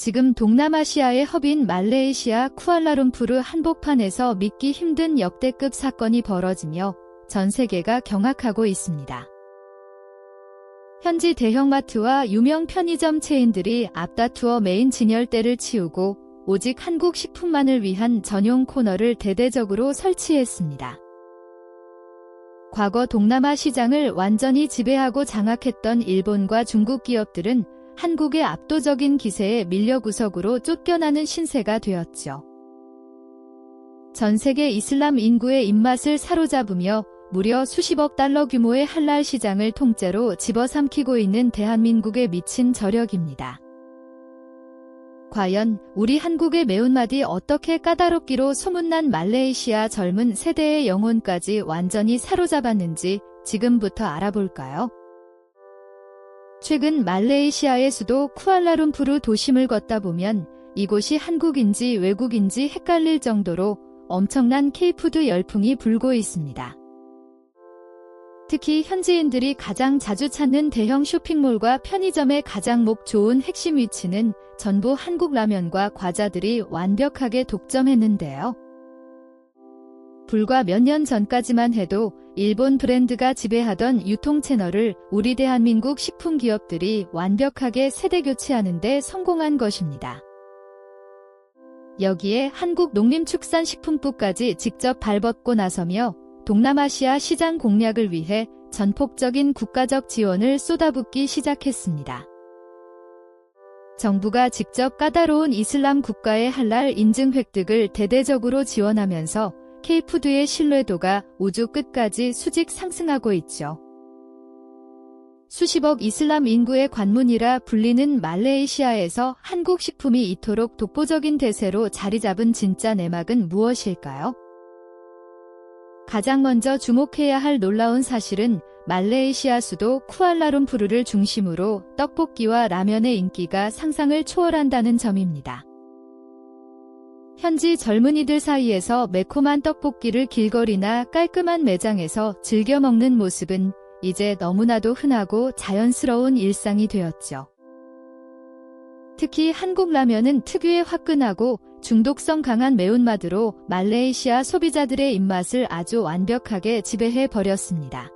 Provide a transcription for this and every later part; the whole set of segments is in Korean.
지금 동남아시아의 허브인 말레이시아 쿠알라룸푸르 한복판에서 믿기 힘든 역대급 사건이 벌어지며 전 세계가 경악하고 있습니다. 현지 대형마트와 유명 편의점 체인들이 앞다투어 메인 진열대를 치우고 오직 한국 식품만을 위한 전용 코너를 대대적으로 설치했습니다. 과거 동남아 시장을 완전히 지배하고 장악했던 일본과 중국 기업들은 한국의 압도적인 기세에 밀려 구석으로 쫓겨나는 신세가 되었죠. 전 세계 이슬람 인구의 입맛을 사로잡으며 무려 수십억 달러 규모의 할랄 시장을 통째로 집어삼키고 있는 대한민국에 미친 저력입니다. 과연 우리 한국의 매운맛이 어떻게 까다롭기로 소문난 말레이시아 젊은 세대의 영혼까지 완전히 사로잡았는지 지금부터 알아볼까요? 최근 말레이시아의 수도 쿠알라룸푸르 도심을 걷다 보면 이곳이 한국인지 외국인지 헷갈릴 정도로 엄청난 K푸드 열풍이 불고 있습니다. 특히 현지인들이 가장 자주 찾는 대형 쇼핑몰과 편의점의 가장 목 좋은 핵심 위치는 전부 한국 라면과 과자들이 완벽하게 독점했는데요. 불과 몇 년 전까지만 해도 일본 브랜드가 지배하던 유통 채널을 우리 대한민국 식품 기업들이 완벽하게 세대 교체하는 데 성공한 것입니다. 여기에 한국농림축산식품부까지 직접 발벗고 나서며 동남아시아 시장 공략을 위해 전폭적인 국가적 지원을 쏟아붓기 시작했습니다. 정부가 직접 까다로운 이슬람 국가의 할랄 인증 획득을 대대적으로 지원하면서 K푸드의 신뢰도가 우주 끝까지 수직 상승하고 있죠. 수십억 이슬람 인구의 관문이라 불리는 말레이시아에서 한국 식품이 이토록 독보적인 대세로 자리 잡은 진짜 내막은 무엇일까요? 가장 먼저 주목해야 할 놀라운 사실은 말레이시아 수도 쿠알라룸푸르를 중심으로 떡볶이와 라면의 인기가 상상을 초월한다는 점입니다. 현지 젊은이들 사이에서 매콤한 떡볶이를 길거리나 깔끔한 매장에서 즐겨 먹는 모습은 이제 너무나도 흔하고 자연스러운 일상이 되었죠. 특히 한국 라면은 특유의 화끈하고 중독성 강한 매운맛으로 말레이시아 소비자들의 입맛을 아주 완벽하게 지배해 버렸습니다.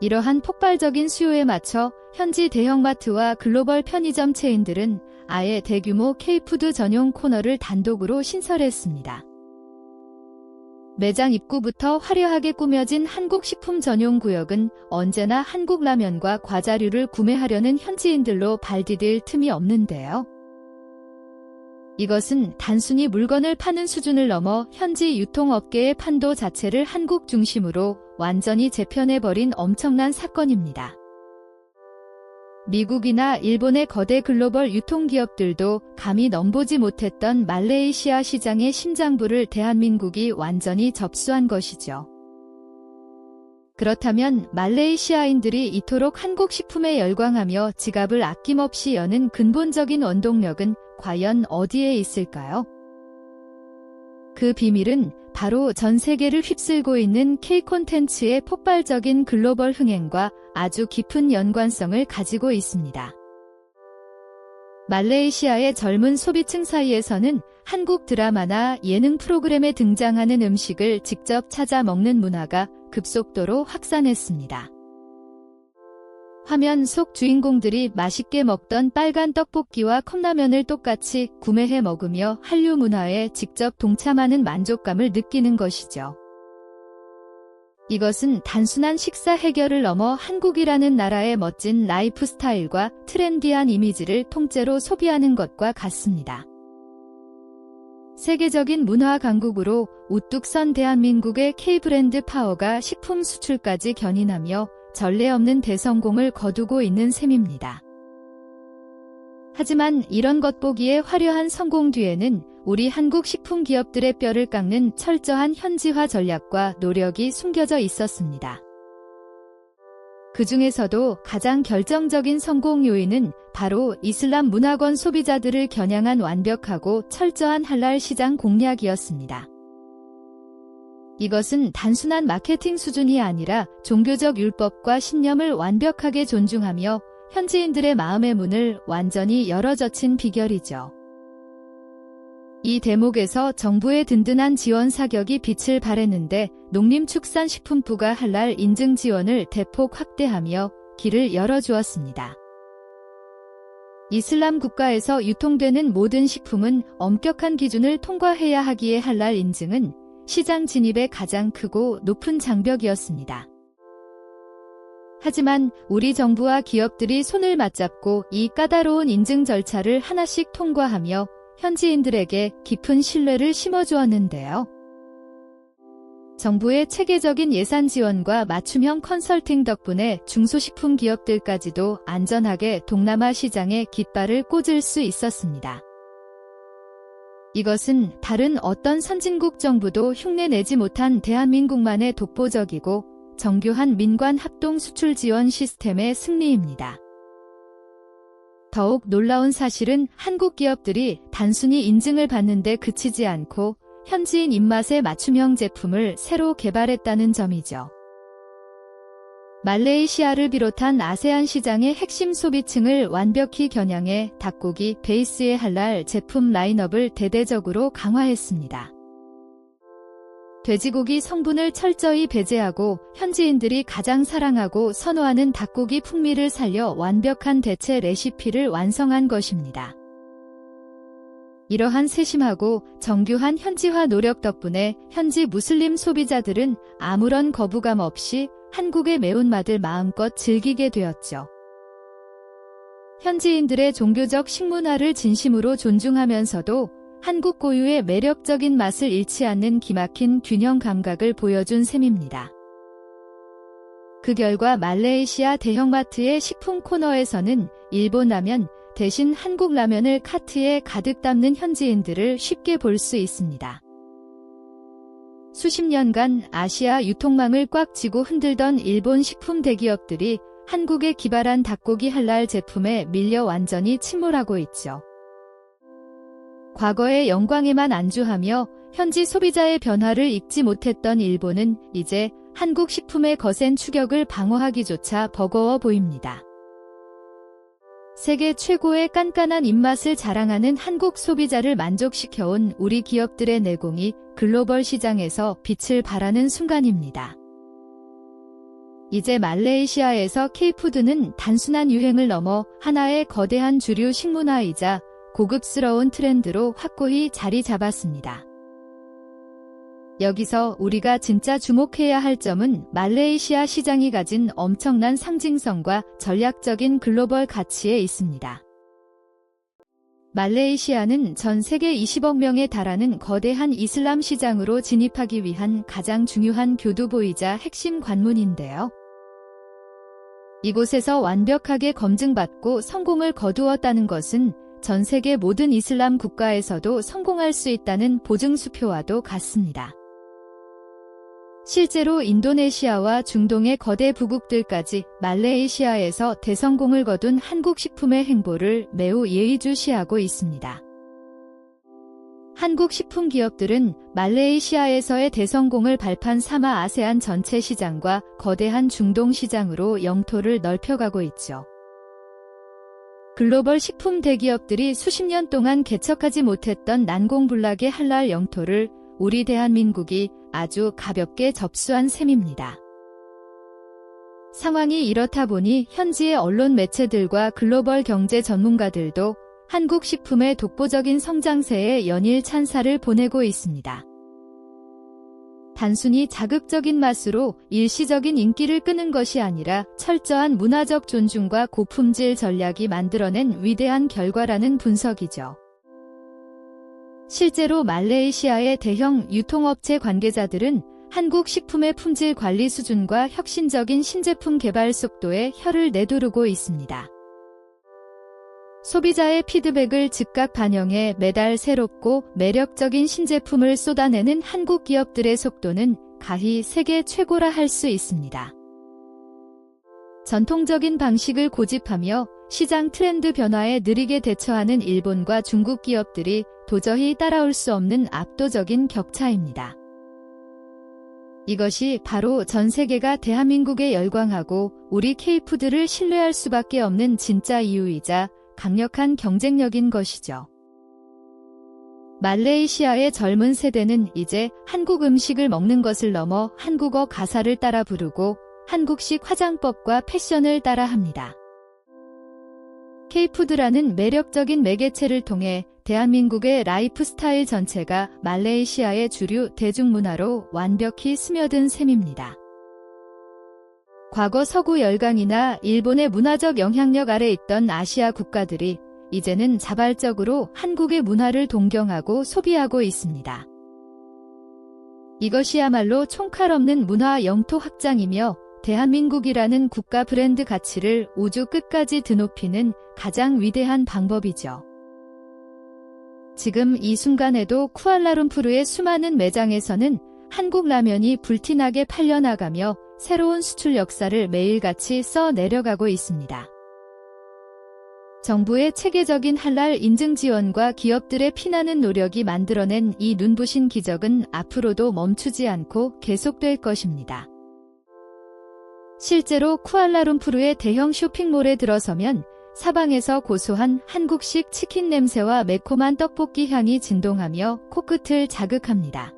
이러한 폭발적인 수요에 맞춰 현지 대형마트와 글로벌 편의점 체인들은 아예 대규모 K푸드 전용 코너를 단독으로 신설했습니다. 매장 입구부터 화려하게 꾸며진 한국 식품 전용 구역은 언제나 한국 라면과 과자류를 구매하려는 현지인들로 발 디딜 틈이 없는데요. 이것은 단순히 물건을 파는 수준을 넘어 현지 유통업계의 판도 자체를 한국 중심으로 완전히 재편해버린 엄청난 사건입니다. 미국이나 일본의 거대 글로벌 유통기업들도 감히 넘보지 못했던 말레이시아 시장의 심장부를 대한민국이 완전히 접수한 것이죠. 그렇다면 말레이시아인들이 이토록 한국 식품에 열광하며 지갑을 아낌없이 여는 근본적인 원동력은 과연 어디에 있을까요? 그 비밀은 바로 전 세계를 휩쓸고 있는 K 콘텐츠의 폭발적인 글로벌 흥행과 아주 깊은 연관성을 가지고 있습니다. 말레이시아의 젊은 소비층 사이에서는 한국 드라마나 예능 프로그램에 등장하는 음식을 직접 찾아 먹는 문화가 급속도로 확산했습니다. 화면 속 주인공들이 맛있게 먹던 빨간 떡볶이와 컵라면을 똑같이 구매해 먹으며 한류 문화에 직접 동참하는 만족감을 느끼는 것이죠. 이것은 단순한 식사 해결을 넘어 한국이라는 나라의 멋진 라이프 스타일과 트렌디한 이미지를 통째로 소비하는 것과 같습니다. 세계적인 문화 강국으로 우뚝 선 대한민국의 K브랜드 파워가 식품 수출까지 견인하며 전례 없는 대성공을 거두고 있는 셈입니다. 하지만 이런 겉보기에 화려한 성공 뒤에는 우리 한국 식품 기업들의 뼈를 깎는 철저한 현지화 전략과 노력이 숨겨져 있었습니다. 그 중에서도 가장 결정적인 성공 요인은 바로 이슬람 문화권 소비자들을 겨냥한 완벽하고 철저한 할랄 시장 공략이었습니다. 이것은 단순한 마케팅 수준이 아니라 종교적 율법과 신념을 완벽하게 존중하며 현지인들의 마음의 문을 완전히 열어젖힌 비결이죠. 이 대목에서 정부의 든든한 지원 사격이 빛을 발했는데 농림축산식품부가 할랄 인증 지원을 대폭 확대하며 길을 열어주었습니다. 이슬람 국가에서 유통되는 모든 식품은 엄격한 기준을 통과해야 하기에 할랄 인증은 시장 진입의 가장 크고 높은 장벽이었습니다. 하지만 우리 정부와 기업들이 손을 맞잡고 이 까다로운 인증 절차를 하나씩 통과하며 현지인들에게 깊은 신뢰를 심어주었는데요. 정부의 체계적인 예산 지원과 맞춤형 컨설팅 덕분에 중소식품 기업들까지도 안전하게 동남아 시장에 깃발을 꽂을 수 있었습니다. 이것은 다른 어떤 선진국 정부도 흉내내지 못한 대한민국만의 독보적이고 정교한 민관 합동 수출 지원 시스템의 승리입니다. 더욱 놀라운 사실은 한국 기업들이 단순히 인증을 받는 데 그치지 않고 현지인 입맛에 맞춤형 제품을 새로 개발했다는 점이죠. 말레이시아를 비롯한 아세안 시장의 핵심 소비층을 완벽히 겨냥해 닭고기 베이스의 할랄 제품 라인업을 대대적으로 강화했습니다. 돼지고기 성분을 철저히 배제하고 현지인들이 가장 사랑하고 선호하는 닭고기 풍미를 살려 완벽한 대체 레시피를 완성한 것입니다. 이러한 세심하고 정교한 현지화 노력 덕분에 현지 무슬림 소비자들은 아무런 거부감 없이 한국의 매운맛을 마음껏 즐기게 되었죠. 현지인들의 종교적 식문화를 진심으로 존중하면서도 한국 고유의 매력적인 맛을 잃지 않는 기막힌 균형 감각을 보여준 셈입니다. 그 결과 말레이시아 대형마트의 식품 코너에서는 일본 라면 대신 한국 라면을 카트에 가득 담는 현지인들을 쉽게 볼 수 있습니다. 수십 년간 아시아 유통망을 꽉 쥐고 흔들던 일본 식품 대기업들이 한국에 기발한 닭고기 할랄 제품에 밀려 완전히 침몰하고 있죠. 과거의 영광에만 안주하며 현지 소비자의 변화를 잊지 못했던 일본은 이제 한국 식품의 거센 추격을 방어하기조차 버거워 보입니다. 세계 최고의 깐깐한 입맛을 자랑하는 한국 소비자를 만족시켜온 우리 기업들의 내공이 글로벌 시장에서 빛을 발하는 순간입니다. 이제 말레이시아에서 K푸드는 단순한 유행을 넘어 하나의 거대한 주류 식문화이자 고급스러운 트렌드로 확고히 자리 잡았습니다. 여기서 우리가 진짜 주목해야 할 점은 말레이시아 시장이 가진 엄청난 상징성과 전략적인 글로벌 가치에 있습니다. 말레이시아는 전 세계 20억 명에 달하는 거대한 이슬람 시장으로 진입하기 위한 가장 중요한 교두보이자 핵심 관문인데요. 이곳에서 완벽하게 검증받고 성공을 거두었다는 것은 전 세계 모든 이슬람 국가에서도 성공할 수 있다는 보증수표와도 같습니다. 실제로 인도네시아와 중동의 거대 부국들까지 말레이시아에서 대성공을 거둔 한국 식품의 행보를 매우 예의주시하고 있습니다. 한국 식품 기업들은 말레이시아에서의 대성공을 발판 삼아 아세안 전체 시장과 거대한 중동 시장으로 영토를 넓혀가고 있죠. 글로벌 식품 대기업들이 수십 년 동안 개척하지 못했던 난공불락의 할랄 영토를 우리 대한민국이 아주 가볍게 접수한 셈입니다. 상황이 이렇다 보니 현지의 언론 매체들과 글로벌 경제 전문가들도 한국 식품의 독보적인 성장세에 연일 찬사를 보내고 있습니다. 단순히 자극적인 맛으로 일시적인 인기를 끄는 것이 아니라 철저한 문화적 존중과 고품질 전략이 만들어낸 위대한 결과라는 분석이죠. 실제로 말레이시아의 대형 유통업체 관계자들은 한국 식품의 품질 관리 수준과 혁신적인 신제품 개발 속도에 혀를 내두르고 있습니다. 소비자의 피드백을 즉각 반영해 매달 새롭고 매력적인 신제품을 쏟아내는 한국 기업들의 속도는 가히 세계 최고라 할 수 있습니다. 전통적인 방식을 고집하며 시장 트렌드 변화에 느리게 대처하는 일본과 중국 기업들이 도저히 따라올 수 없는 압도적인 격차입니다. 이것이 바로 전 세계가 대한민국에 열광하고 우리 K푸드를 신뢰할 수밖에 없는 진짜 이유이자 강력한 경쟁력인 것이죠. 말레이시아의 젊은 세대는 이제 한국 음식을 먹는 것을 넘어 한국어 가사를 따라 부르고 한국식 화장법과 패션을 따라 합니다. K푸드라는 매력적인 매개체를 통해 대한민국의 라이프 스타일 전체가 말레이시아의 주류 대중문화로 완벽히 스며든 셈입니다. 과거 서구 열강이나 일본의 문화적 영향력 아래 있던 아시아 국가들이 이제는 자발적으로 한국의 문화를 동경하고 소비하고 있습니다. 이것이야말로 총칼 없는 문화 영토 확장이며 대한민국이라는 국가 브랜드 가치를 우주 끝까지 드높이는 가장 위대한 방법이죠. 지금 이 순간에도 쿠알라룸푸르의 수많은 매장에서는 한국 라면이 불티나게 팔려나가며 새로운 수출 역사를 매일같이 써내려가고 있습니다. 정부의 체계적인 할랄 인증 지원과 기업들의 피나는 노력이 만들어낸 이 눈부신 기적은 앞으로도 멈추지 않고 계속될 것입니다. 실제로 쿠알라룸푸르의 대형 쇼핑몰에 들어서면 사방에서 고소한 한국식 치킨 냄새와 매콤한 떡볶이 향이 진동하며 코끝을 자극합니다.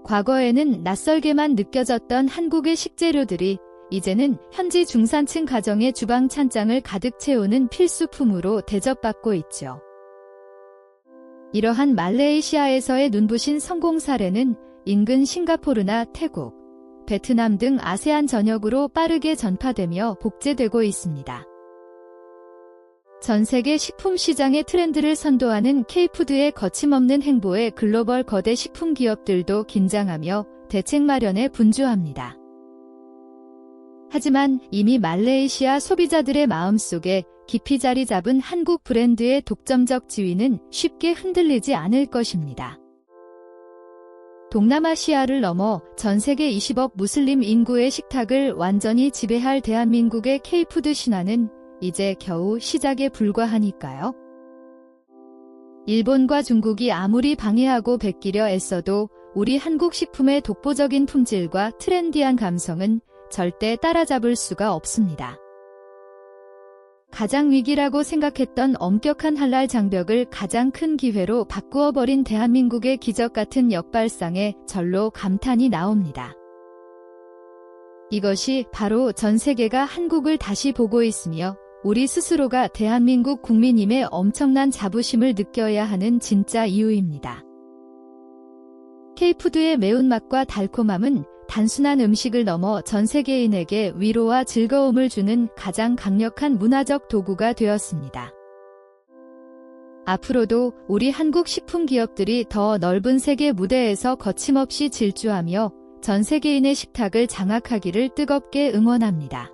과거에는 낯설게만 느껴졌던 한국의 식재료들이 이제는 현지 중산층 가정의 주방 찬장을 가득 채우는 필수품으로 대접받고 있죠. 이러한 말레이시아에서의 눈부신 성공 사례는 인근 싱가포르나 태국, 베트남 등 아세안 전역으로 빠르게 전파되며 복제되고 있습니다. 전 세계 식품 시장의 트렌드를 선도하는 K푸드의 거침없는 행보에 글로벌 거대 식품 기업들도 긴장하며 대책 마련에 분주합니다. 하지만 이미 말레이시아 소비자들의 마음속에 깊이 자리 잡은 한국 브랜드의 독점적 지위는 쉽게 흔들리지 않을 것입니다. 동남아시아를 넘어 전 세계 20억 무슬림 인구의 식탁을 완전히 지배할 대한민국의 K푸드 신화는 이제 겨우 시작에 불과하니까요. 일본과 중국이 아무리 방해하고 베끼려 애써도 우리 한국 식품의 독보적인 품질과 트렌디한 감성은 절대 따라잡을 수가 없습니다. 가장 위기라고 생각했던 엄격한 할랄 장벽을 가장 큰 기회로 바꾸어버린 대한민국의 기적 같은 역발상에 절로 감탄이 나옵니다. 이것이 바로 전 세계가 한국을 다시 보고 있으며 우리 스스로가 대한민국 국민임의 엄청난 자부심을 느껴야 하는 진짜 이유입니다. K푸드의 매운맛과 달콤함은 단순한 음식을 넘어 전 세계인에게 위로와 즐거움을 주는 가장 강력한 문화적 도구가 되었습니다. 앞으로도 우리 한국 식품 기업들이 더 넓은 세계 무대에서 거침없이 질주하며 전 세계인의 식탁을 장악하기를 뜨겁게 응원합니다.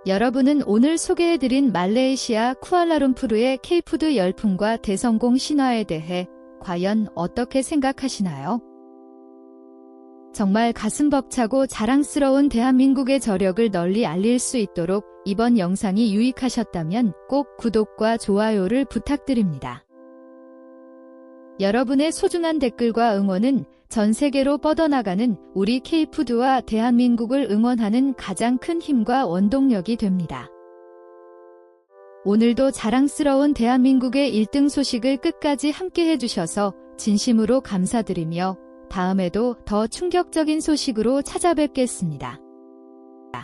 여러분은 오늘 소개해드린 말레이시아 쿠알라룸푸르의 K푸드 열풍과 대성공 신화에 대해 과연 어떻게 생각하시나요? 정말 가슴 벅차고 자랑스러운 대한민국의 저력을 널리 알릴 수 있도록 이번 영상이 유익하셨다면 꼭 구독과 좋아요를 부탁드립니다. 여러분의 소중한 댓글과 응원은 전 세계로 뻗어나가는 우리 K푸드와 대한민국을 응원하는 가장 큰 힘과 원동력이 됩니다. 오늘도 자랑스러운 대한민국의 1등 소식을 끝까지 함께 해주셔서 진심으로 감사드리며 다음에도 더 충격적인 소식으로 찾아뵙겠습니다.